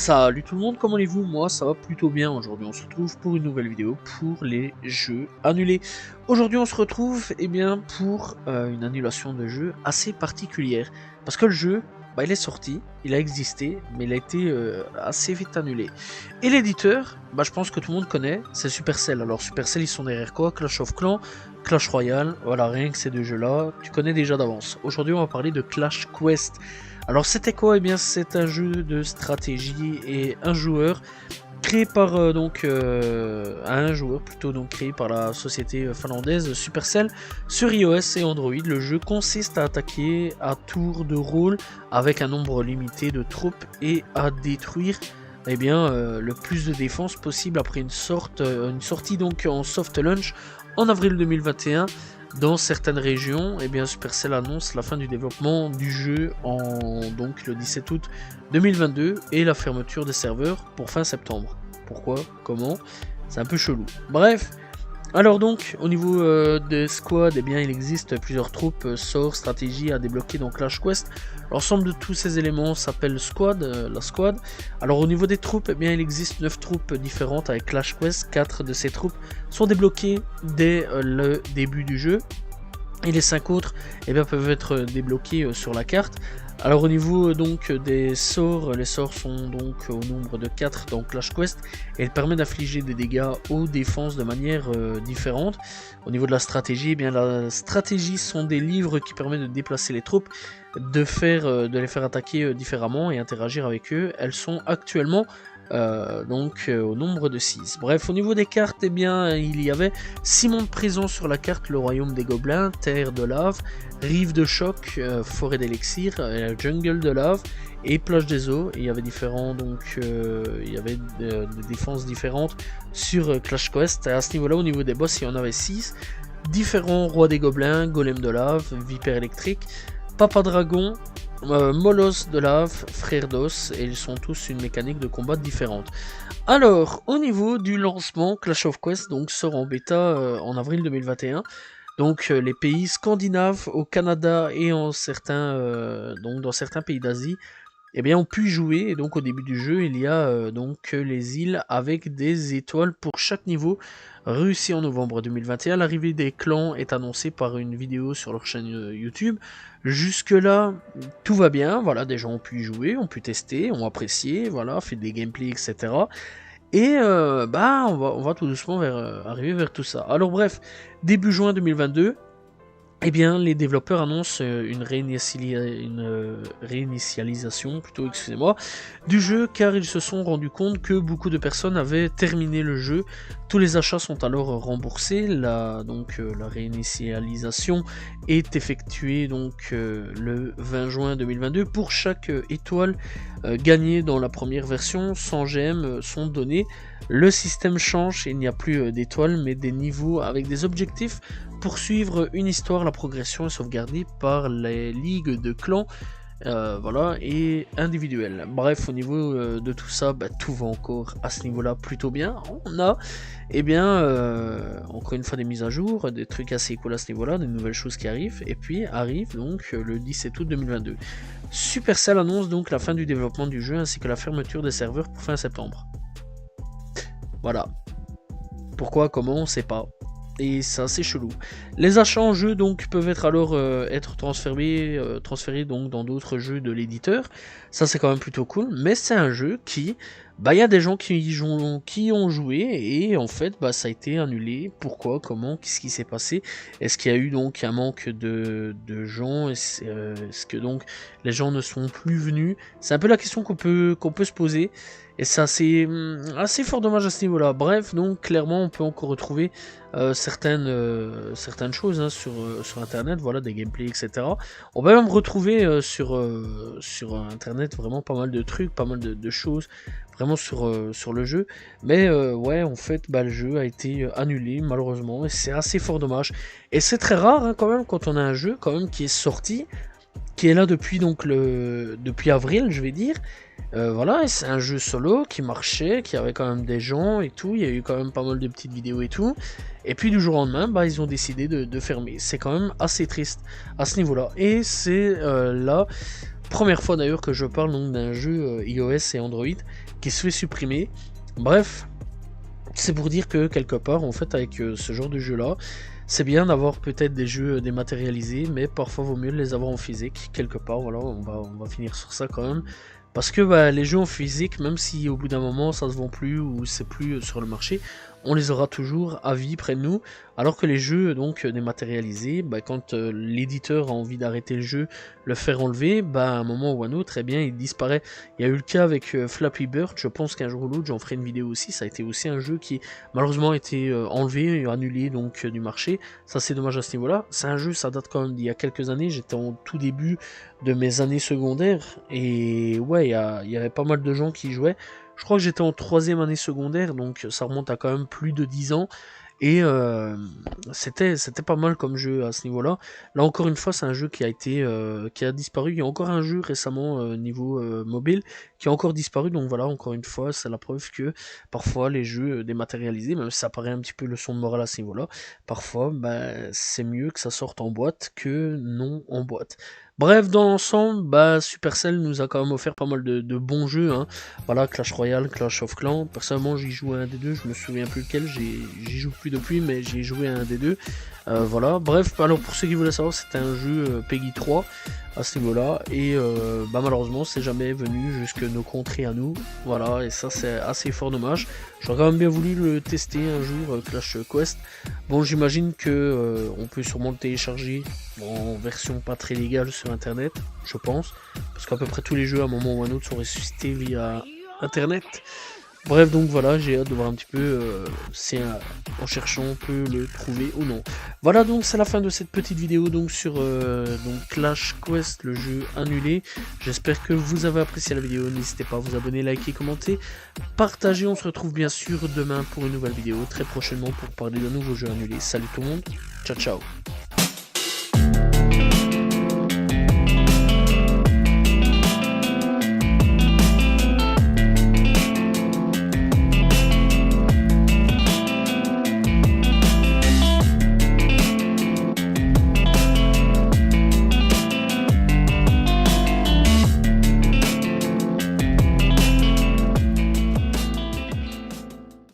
Salut tout le monde, comment allez-vous? Moi ça va plutôt bien. Aujourd'hui on se retrouve pour une nouvelle vidéo pour les jeux annulés. Aujourd'hui on se retrouve pour une annulation de jeu assez particulière. Parce que le jeu, il est sorti, il a existé, mais il a été assez vite annulé. Et l'éditeur, je pense que tout le monde connaît, c'est Supercell. Alors Supercell ils sont derrière quoi? Clash of Clans, Clash Royale, voilà, rien que ces deux jeux là, tu connais déjà d'avance. Aujourd'hui on va parler de Clash Quest. Alors c'était quoi? C'est un jeu de stratégie et un joueur créé par un joueur plutôt donc créé par la société finlandaise Supercell sur iOS et Android. Le jeu consiste à attaquer à tour de rôle avec un nombre limité de troupes et à détruire le plus de défense possible après une sortie donc en soft launch en avril 2021. Dans certaines régions, Supercell annonce la fin du développement du jeu le 17 août 2022 et la fermeture des serveurs pour fin septembre. Pourquoi? Comment? C'est un peu chelou. Bref, alors donc au niveau des squads, il existe plusieurs troupes, sorts, stratégies à débloquer dans Clash Quest. L'ensemble de tous ces éléments s'appelle squad, la squad. Alors au niveau des troupes, il existe 9 troupes différentes avec Clash Quest. 4 de ces troupes sont débloquées dès le début du jeu. Et les 5 autres peuvent être débloqués sur la carte. Alors au niveau des sorts, les sorts sont donc au nombre de 4 dans Clash Quest et elle permet d'infliger des dégâts aux défenses de manière différente. Au niveau de la stratégie, la stratégie sont des livres qui permettent de déplacer les troupes, de les faire attaquer différemment et interagir avec eux. Elles sont actuellement au nombre de 6. Bref, au niveau des cartes, il y avait 6 mondes présents sur la carte: le royaume des gobelins, terre de lave, rive de choc, forêt d'élixir, jungle de lave et plage des eaux. Et il y avait différents il y avait des défenses différentes sur Clash Quest. À ce niveau-là, au niveau des boss, il y en avait 6 différents: roi des gobelins, golem de lave, vipère électrique, papa dragon, Molosse de lave, frère d'os, et ils sont tous une mécanique de combat différente. Alors, au niveau du lancement, Clash of Quest sort en bêta en avril 2021. Donc les pays scandinaves, au Canada et dans certains pays d'Asie, ont pu jouer. Et donc au début du jeu, il y a les îles avec des étoiles pour chaque niveau, réussi en novembre 2021. L'arrivée des clans est annoncée par une vidéo sur leur chaîne YouTube. Jusque là, tout va bien. Voilà, des gens ont pu y jouer, ont pu tester, ont apprécié, voilà, fait des gameplays, etc. Et on va tout doucement arriver vers tout ça. Alors bref, début juin 2022, les développeurs annoncent une réinitialisation du jeu, car ils se sont rendus compte que beaucoup de personnes avaient terminé le jeu. Tous les achats sont alors remboursés. La réinitialisation est effectuée le 20 juin 2022. Pour chaque étoile gagnée dans la première version, 100 gemmes sont données. Le système change, il n'y a plus d'étoiles mais des niveaux avec des objectifs pour suivre une histoire. La progression est sauvegardée par les ligues de clans et individuelles. Bref, au niveau de tout ça, tout va encore à ce niveau là plutôt bien. On a encore une fois des mises à jour, des trucs assez cool à ce niveau là, des nouvelles choses qui arrivent. Et puis arrive le 17 août 2022. Supercell annonce la fin du développement du jeu ainsi que la fermeture des serveurs pour fin septembre. Voilà. Pourquoi, comment, on sait pas. Et c'est assez chelou. Les achats en jeu peuvent être alors être transférés dans d'autres jeux de l'éditeur. Ça c'est quand même plutôt cool. Mais c'est un jeu qui, il y a des gens qui ont joué et en fait ça a été annulé. Pourquoi, comment, qu'est-ce qui s'est passé? Est-ce qu'il y a eu un manque de gens? Est-ce que les gens ne sont plus venus? C'est un peu la question qu'on peut se poser. Et c'est assez fort dommage à ce niveau-là. Bref, clairement, on peut encore retrouver certaines choses sur Internet, voilà, des gameplays, etc. On peut même retrouver sur Internet vraiment pas mal de trucs, pas mal de choses, vraiment sur le jeu. Mais en fait, le jeu a été annulé, malheureusement, et c'est assez fort dommage. Et c'est très rare, quand même, quand on a un jeu, quand même, qui est sorti, qui est là depuis depuis avril, je vais dire. Voilà, et c'est un jeu solo qui marchait, qui avait quand même des gens et tout, il y a eu quand même pas mal de petites vidéos et tout, et puis du jour au lendemain, ils ont décidé de fermer. C'est quand même assez triste à ce niveau-là, et c'est la première fois d'ailleurs que je parle d'un jeu iOS et Android qui se fait supprimer. Bref, c'est pour dire que quelque part, en fait, avec ce genre de jeu-là, c'est bien d'avoir peut-être des jeux dématérialisés, mais parfois vaut mieux les avoir en physique, quelque part, voilà, on va finir sur ça quand même. Parce que bah, les jeux en physique, même si au bout d'un moment ça se vend plus ou c'est plus sur le marché, on les aura toujours à vie près de nous. Alors que les jeux donc dématérialisés, bah, quand l'éditeur a envie d'arrêter le jeu, le faire enlever, bah, à un moment ou à un autre, eh bien il disparaît. Il y a eu le cas avec Flappy Bird, je pense qu'un jour ou l'autre j'en ferai une vidéo aussi, ça a été aussi un jeu qui malheureusement a été enlevé et annulé donc du marché. Ça c'est dommage à ce niveau-là. C'est un jeu, ça date quand même d'il y a quelques années, j'étais en tout début de mes années secondaires et ouais, il y avait pas mal de gens qui y jouaient. Je crois que j'étais en 3e année secondaire, donc ça remonte à quand même plus de 10 ans. Et c'était pas mal comme jeu à ce niveau-là. Là encore une fois, c'est un jeu qui a été qui a disparu. Il y a encore un jeu récemment niveau mobile qui a encore disparu. Donc voilà, encore une fois, c'est la preuve que parfois les jeux dématérialisés, même si ça paraît un petit peu leçon de morale à ce niveau-là, parfois bah, c'est mieux que ça sorte en boîte que non en boîte. Bref, dans l'ensemble, bah, Supercell nous a quand même offert pas mal de bons jeux. Hein. Voilà, Clash Royale, Clash of Clans. Personnellement, j'y joue à un des deux. Je me souviens plus lequel. J'y joue plus depuis, mais j'ai joué à un des deux. Voilà. Bref, alors pour ceux qui voulaient savoir, c'était un jeu Peggy 3 à ce niveau-là. Et bah, malheureusement, c'est jamais venu jusque nos contrées à nous. Voilà, et ça, c'est assez fort dommage. J'aurais quand même bien voulu le tester un jour, Clash Quest. Bon, j'imagine que on peut sûrement le télécharger en version pas très légale sur internet, je pense, parce qu'à peu près tous les jeux à un moment ou à un autre sont ressuscités via internet. Bref, donc voilà, j'ai hâte de voir un petit peu si en cherchant on peut le trouver ou non. Voilà, donc c'est la fin de cette petite vidéo donc sur donc Clash Quest, le jeu annulé. J'espère que vous avez apprécié la vidéo, n'hésitez pas à vous abonner, liker, commenter, partager. On se retrouve bien sûr demain pour une nouvelle vidéo, très prochainement pour parler d'un nouveau jeu annulé. Salut tout le monde, ciao ciao.